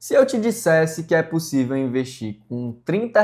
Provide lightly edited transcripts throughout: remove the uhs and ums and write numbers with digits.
Se eu te dissesse que é possível investir com R$ 30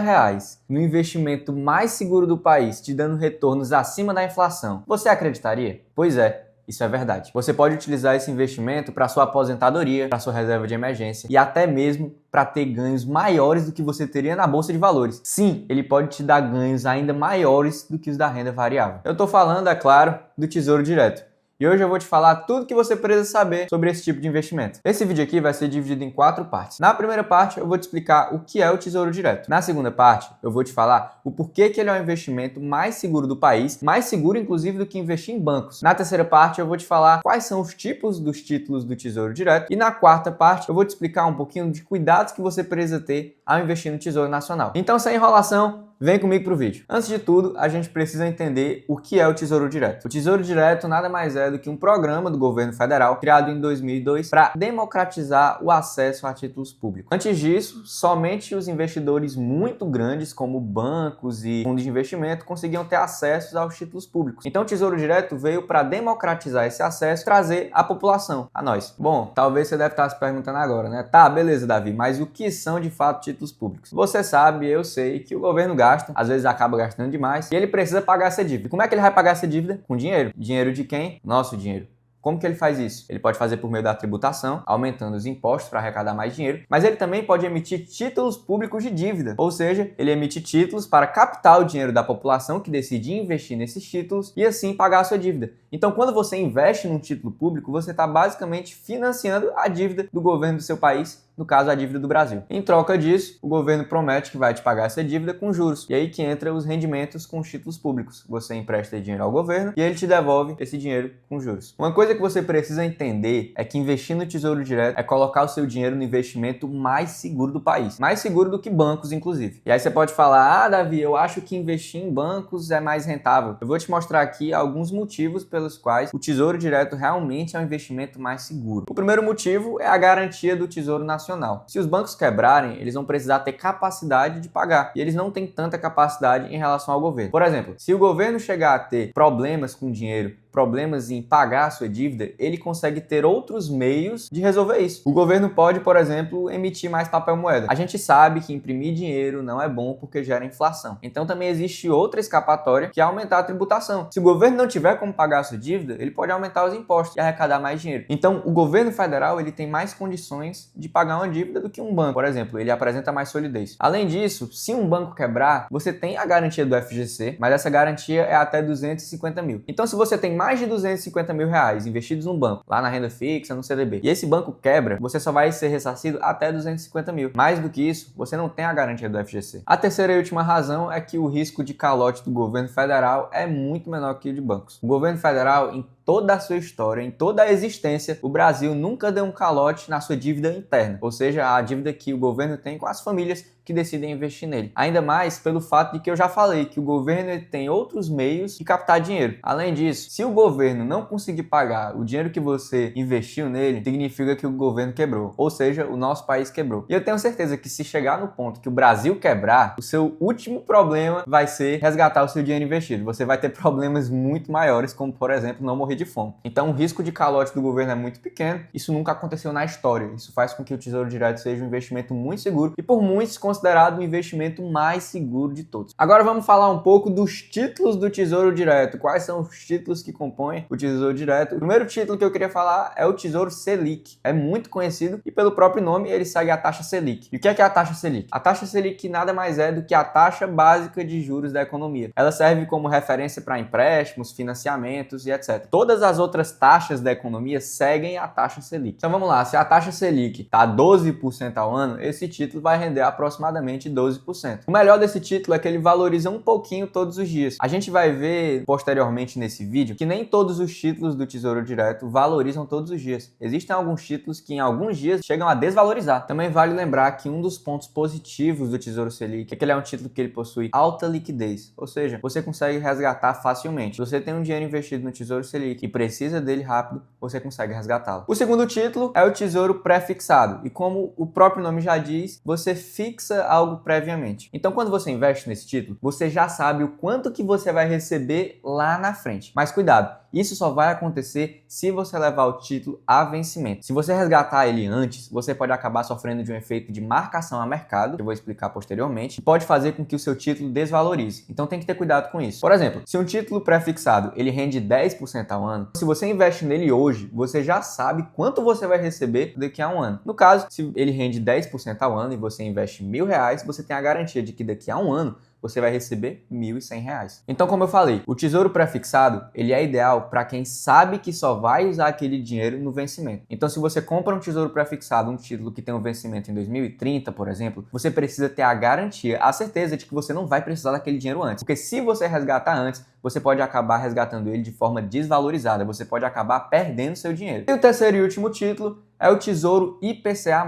no investimento mais seguro do país, te dando retornos acima da inflação, você acreditaria? Pois é, isso é verdade. Você pode utilizar esse investimento para sua aposentadoria, para sua reserva de emergência e até mesmo para ter ganhos maiores do que você teria na bolsa de valores. Sim, ele pode te dar ganhos ainda maiores do que os da renda variável. Eu estou falando, é claro, do Tesouro Direto. E hoje eu vou te falar tudo que você precisa saber sobre esse tipo de investimento. Esse vídeo aqui vai ser dividido em 4 partes. Na primeira parte, eu vou te explicar o que é o Tesouro Direto. Na segunda parte, eu vou te falar o porquê que ele é o investimento mais seguro do país, mais seguro inclusive do que investir em bancos. Na terceira parte, eu vou te falar quais são os tipos dos títulos do Tesouro Direto. E na quarta parte, eu vou te explicar um pouquinho de cuidados que você precisa ter ao investir no Tesouro Nacional. Então, sem enrolação, vem comigo pro vídeo. Antes de tudo, a gente precisa entender o que é o Tesouro Direto. O Tesouro Direto nada mais é do que um programa do governo federal criado em 2002 para democratizar o acesso a títulos públicos. Antes disso, somente os investidores muito grandes, como bancos e fundos de investimento, conseguiam ter acesso aos títulos públicos. Então, o Tesouro Direto veio para democratizar esse acesso, trazer a população, a nós. Bom, talvez você deve estar se perguntando agora, né? Tá, beleza, Davi, mas o que são de fato títulos públicos? Você sabe, eu sei, que o governo gasta, às vezes acaba gastando demais, e ele precisa pagar essa dívida. Como é que ele vai pagar essa dívida? Com dinheiro. Dinheiro de quem? Nosso dinheiro. Como que ele faz isso? Ele pode fazer por meio da tributação, aumentando os impostos para arrecadar mais dinheiro, mas ele também pode emitir títulos públicos de dívida, ou seja, ele emite títulos para captar o dinheiro da população que decide investir nesses títulos e assim pagar a sua dívida. Então, quando você investe num título público, você está basicamente financiando a dívida do governo do seu país, no caso a dívida do Brasil. Em troca disso, o governo promete que vai te pagar essa dívida com juros. E aí que entra os rendimentos com os títulos públicos. Você empresta dinheiro ao governo e ele te devolve esse dinheiro com juros. Uma coisa que você precisa entender é que investir no Tesouro Direto é colocar o seu dinheiro no investimento mais seguro do país. Mais seguro do que bancos, inclusive. E aí você pode falar, ah, Davi, eu acho que investir em bancos é mais rentável. Eu vou te mostrar aqui alguns motivos pelos quais o Tesouro Direto realmente é um investimento mais seguro. O primeiro motivo é a garantia do Tesouro Nacional. Se os bancos quebrarem, eles vão precisar ter capacidade de pagar. E eles não têm tanta capacidade em relação ao governo. Por exemplo, se o governo chegar a ter problemas com dinheiro, problemas em pagar a sua dívida, ele consegue ter outros meios de resolver isso. O governo pode, por exemplo, emitir mais papel moeda. A gente sabe que imprimir dinheiro não é bom porque gera inflação. Então também existe outra escapatória, que é aumentar a tributação. Se o governo não tiver como pagar a sua dívida, ele pode aumentar os impostos e arrecadar mais dinheiro. Então o governo federal ele tem mais condições de pagar uma dívida do que um banco. Por exemplo, ele apresenta mais solidez. Além disso, se um banco quebrar, você tem a garantia do FGC, mas essa garantia é até 250 mil. Então se você tem mais de 250 mil reais investidos num banco, lá na renda fixa, no CDB, e esse banco quebra, você só vai ser ressarcido até 250 mil. Mais do que isso, você não tem a garantia do FGC. A terceira e última razão é que o risco de calote do governo federal é muito menor que o de bancos. O governo federal, em toda a sua história, em toda a existência, o Brasil nunca deu um calote na sua dívida interna, ou seja, a dívida que o governo tem com as famílias que decidem investir nele. Ainda mais pelo fato de que eu já falei que o governo tem outros meios de captar dinheiro. Além disso, se o governo não conseguir pagar o dinheiro que você investiu nele, significa que o governo quebrou, ou seja, o nosso país quebrou. E eu tenho certeza que se chegar no ponto que o Brasil quebrar, o seu último problema vai ser resgatar o seu dinheiro investido. Você vai ter problemas muito maiores, como por exemplo, não morrer de fome. Então o risco de calote do governo é muito pequeno, isso nunca aconteceu na história. Isso faz com que o Tesouro Direto seja um investimento muito seguro e por muitos considerado o investimento mais seguro de todos. Agora vamos falar um pouco dos títulos do Tesouro Direto. Quais são os títulos que compõem o Tesouro Direto? O primeiro título que eu queria falar é o Tesouro Selic. É muito conhecido e pelo próprio nome ele segue a taxa Selic. E o que é a taxa Selic? A taxa Selic nada mais é do que a taxa básica de juros da economia. Ela serve como referência para empréstimos, financiamentos e etc. Todas as outras taxas da economia seguem a taxa Selic. Então vamos lá, se a taxa Selic está 12% ao ano, esse título vai render aproximadamente 12%. O melhor desse título é que ele valoriza um pouquinho todos os dias. A gente vai ver posteriormente nesse vídeo que nem todos os títulos do Tesouro Direto valorizam todos os dias. Existem alguns títulos que em alguns dias chegam a desvalorizar. Também vale lembrar que um dos pontos positivos do Tesouro Selic é que ele é um título que ele possui alta liquidez, ou seja, você consegue resgatar facilmente. Se você tem um dinheiro investido no Tesouro Selic e precisa dele rápido, você consegue resgatá-lo. O segundo título é o Tesouro Pré-fixado e como o próprio nome já diz, você fixa algo previamente. Então, quando você investe nesse título, você já sabe o quanto que você vai receber lá na frente. Mas cuidado, isso só vai acontecer se você levar o título a vencimento. Se você resgatar ele antes, você pode acabar sofrendo de um efeito de marcação a mercado, que eu vou explicar posteriormente, que pode fazer com que o seu título desvalorize. Então tem que ter cuidado com isso. Por exemplo, se um título pré-fixado ele rende 10% ao ano, se você investe nele hoje, você já sabe quanto você vai receber daqui a um ano. No caso, se ele rende 10% ao ano e você investe R$1.000, você tem a garantia de que daqui a um ano você vai receber R$1.100. Então, como eu falei, o tesouro pré-fixado ele é ideal para quem sabe que só vai usar aquele dinheiro no vencimento. Então, se você compra um tesouro pré-fixado, um título que tem um vencimento em 2030, por exemplo, você precisa ter a garantia, a certeza de que você não vai precisar daquele dinheiro antes. Porque se você resgatar antes, você pode acabar resgatando ele de forma desvalorizada, você pode acabar perdendo seu dinheiro. E o terceiro e último título é o Tesouro IPCA+.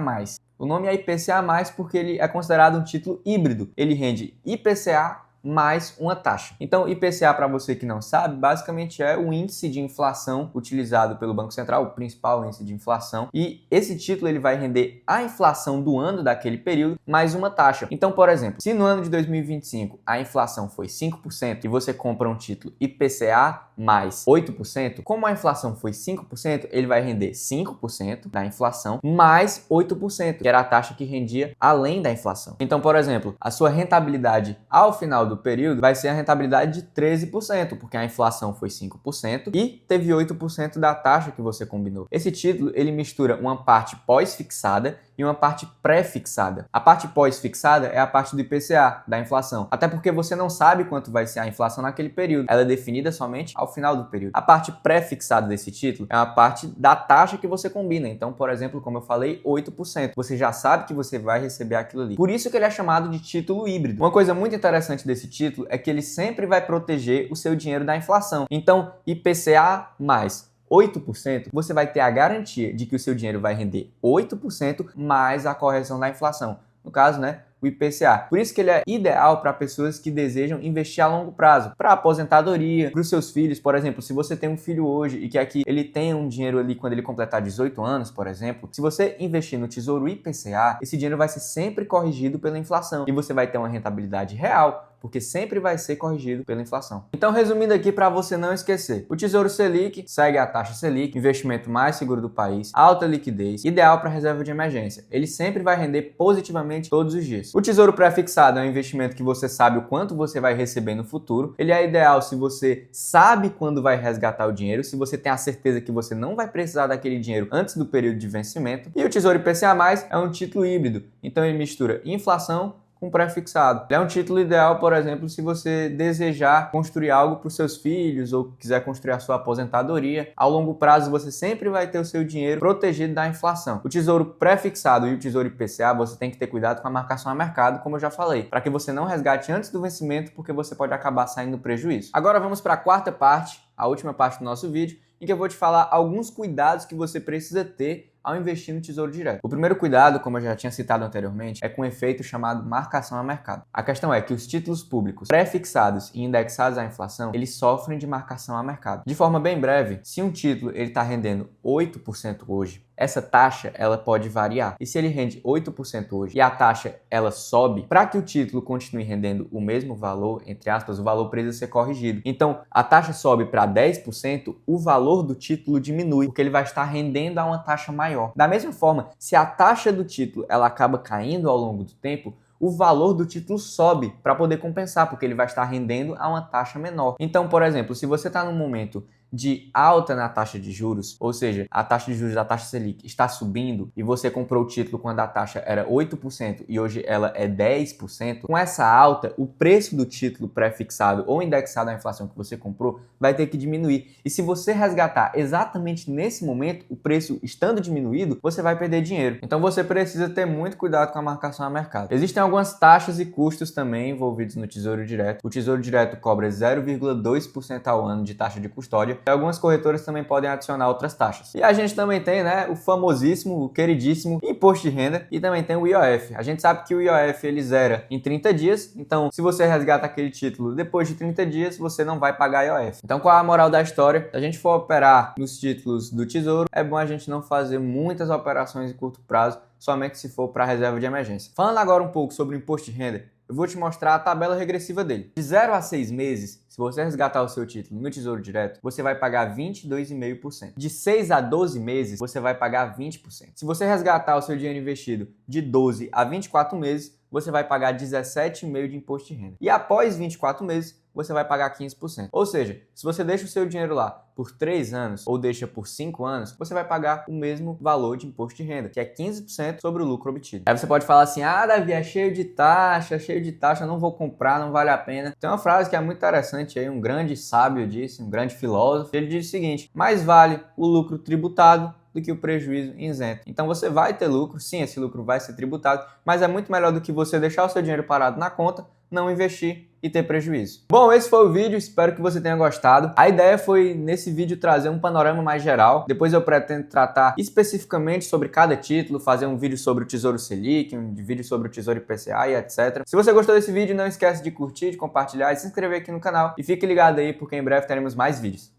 O nome é IPCA+, porque ele é considerado um título híbrido. Ele rende IPCA mais uma taxa. Então, IPCA, para você que não sabe, basicamente é o índice de inflação utilizado pelo Banco Central, o principal índice de inflação. E esse título ele vai render a inflação do ano daquele período mais uma taxa. Então, por exemplo, se no ano de 2025 a inflação foi 5% e você compra um título IPCA mais 8%, como a inflação foi 5%, ele vai render 5% da inflação mais 8%, que era a taxa que rendia além da inflação. Então, por exemplo, a sua rentabilidade ao final do período vai ser a rentabilidade de 13%, porque a inflação foi 5% e teve 8% da taxa que você combinou. Esse título, ele mistura uma parte pós-fixada e uma parte pré-fixada. A parte pós-fixada é a parte do IPCA, da inflação. Até porque você não sabe quanto vai ser a inflação naquele período. Ela é definida somente ao final do período. A parte pré-fixada desse título é a parte da taxa que você combina. Então, por exemplo, como eu falei, 8%. Você já sabe que você vai receber aquilo ali. Por isso que ele é chamado de título híbrido. Uma coisa muito interessante desse título é que ele sempre vai proteger o seu dinheiro da inflação. Então, IPCA mais 8%, você vai ter a garantia de que o seu dinheiro vai render 8% mais a correção da inflação. No caso, né, o IPCA. Por isso que ele é ideal para pessoas que desejam investir a longo prazo, para aposentadoria, para os seus filhos. Por exemplo, se você tem um filho hoje e quer que ele tenha um dinheiro ali quando ele completar 18 anos, por exemplo, se você investir no Tesouro IPCA, esse dinheiro vai ser sempre corrigido pela inflação e você vai ter uma rentabilidade real, porque sempre vai ser corrigido pela inflação. Então, resumindo aqui para você não esquecer, o Tesouro Selic segue a taxa Selic, investimento mais seguro do país, alta liquidez, ideal para reserva de emergência. Ele sempre vai render positivamente todos os dias. O Tesouro Pré-fixado é um investimento que você sabe o quanto você vai receber no futuro. Ele é ideal se você sabe quando vai resgatar o dinheiro, se você tem a certeza que você não vai precisar daquele dinheiro antes do período de vencimento. E o Tesouro IPCA+, é um título híbrido, então ele mistura inflação com pré-fixado. Ele é um título ideal, por exemplo, se você desejar construir algo para os seus filhos ou quiser construir a sua aposentadoria. Ao longo prazo, você sempre vai ter o seu dinheiro protegido da inflação. O tesouro pré-fixado e o tesouro IPCA, você tem que ter cuidado com a marcação a mercado, como eu já falei, para que você não resgate antes do vencimento, porque você pode acabar saindo prejuízo. Agora vamos para a quarta parte, a última parte do nosso vídeo, em que eu vou te falar alguns cuidados que você precisa ter ao investir no Tesouro Direto. O primeiro cuidado, como eu já tinha citado anteriormente, é com um efeito chamado marcação a mercado. A questão é que os títulos públicos pré-fixados e indexados à inflação, eles sofrem de marcação a mercado. De forma bem breve, se um título está rendendo 8% hoje, essa taxa ela pode variar. E se ele rende 8% hoje e a taxa ela sobe, para que o título continue rendendo o mesmo valor, entre aspas, o valor precisa ser corrigido. Então, a taxa sobe para 10%, o valor do título diminui, porque ele vai estar rendendo a uma taxa maior. Da mesma forma, se a taxa do título ela acaba caindo ao longo do tempo, o valor do título sobe para poder compensar, porque ele vai estar rendendo a uma taxa menor. Então, por exemplo, se você está num momento de alta na taxa de juros, ou seja, a taxa de juros da taxa Selic está subindo e você comprou o título quando a taxa era 8% e hoje ela é 10%, com essa alta, o preço do título pré-fixado ou indexado à inflação que você comprou vai ter que diminuir. E se você resgatar exatamente nesse momento, o preço estando diminuído, você vai perder dinheiro. Então você precisa ter muito cuidado com a marcação a mercado. Existem algumas taxas e custos também envolvidos no Tesouro Direto. O Tesouro Direto cobra 0,2% ao ano de taxa de custódia. E algumas corretoras também podem adicionar outras taxas. E a gente também tem, né, o famosíssimo, o queridíssimo imposto de renda e também tem o IOF. A gente sabe que o IOF ele zera em 30 dias, então se você resgata aquele título depois de 30 dias, você não vai pagar IOF. Então qual é a moral da história? Se a gente for operar nos títulos do Tesouro, é bom a gente não fazer muitas operações em curto prazo, somente se for para reserva de emergência. Falando agora um pouco sobre o imposto de renda, eu vou te mostrar a tabela regressiva dele. De 0 a 6 meses, se você resgatar o seu título no Tesouro Direto, você vai pagar 22,5%. De 6 a 12 meses, você vai pagar 20%. Se você resgatar o seu dinheiro investido de 12 a 24 meses, você vai pagar 17,5% de imposto de renda. E após 24 meses, você vai pagar 15%. Ou seja, se você deixa o seu dinheiro lá por 3 anos ou deixa por 5 anos, você vai pagar o mesmo valor de imposto de renda, que é 15% sobre o lucro obtido. Aí você pode falar assim, Davi, é cheio de taxa, não vou comprar, não vale a pena. Tem uma frase que é muito interessante aí, um grande sábio disse, um grande filósofo, ele diz o seguinte, mais vale o lucro tributado do que o prejuízo isento. Então você vai ter lucro, sim, esse lucro vai ser tributado, mas é muito melhor do que você deixar o seu dinheiro parado na conta, não investir e ter prejuízo. Bom, esse foi o vídeo, espero que você tenha gostado. A ideia foi, nesse vídeo, trazer um panorama mais geral. Depois eu pretendo tratar especificamente sobre cada título, fazer um vídeo sobre o Tesouro Selic, um vídeo sobre o Tesouro IPCA e etc. Se você gostou desse vídeo, não esquece de curtir, de compartilhar e se inscrever aqui no canal. E fique ligado aí, porque em breve teremos mais vídeos.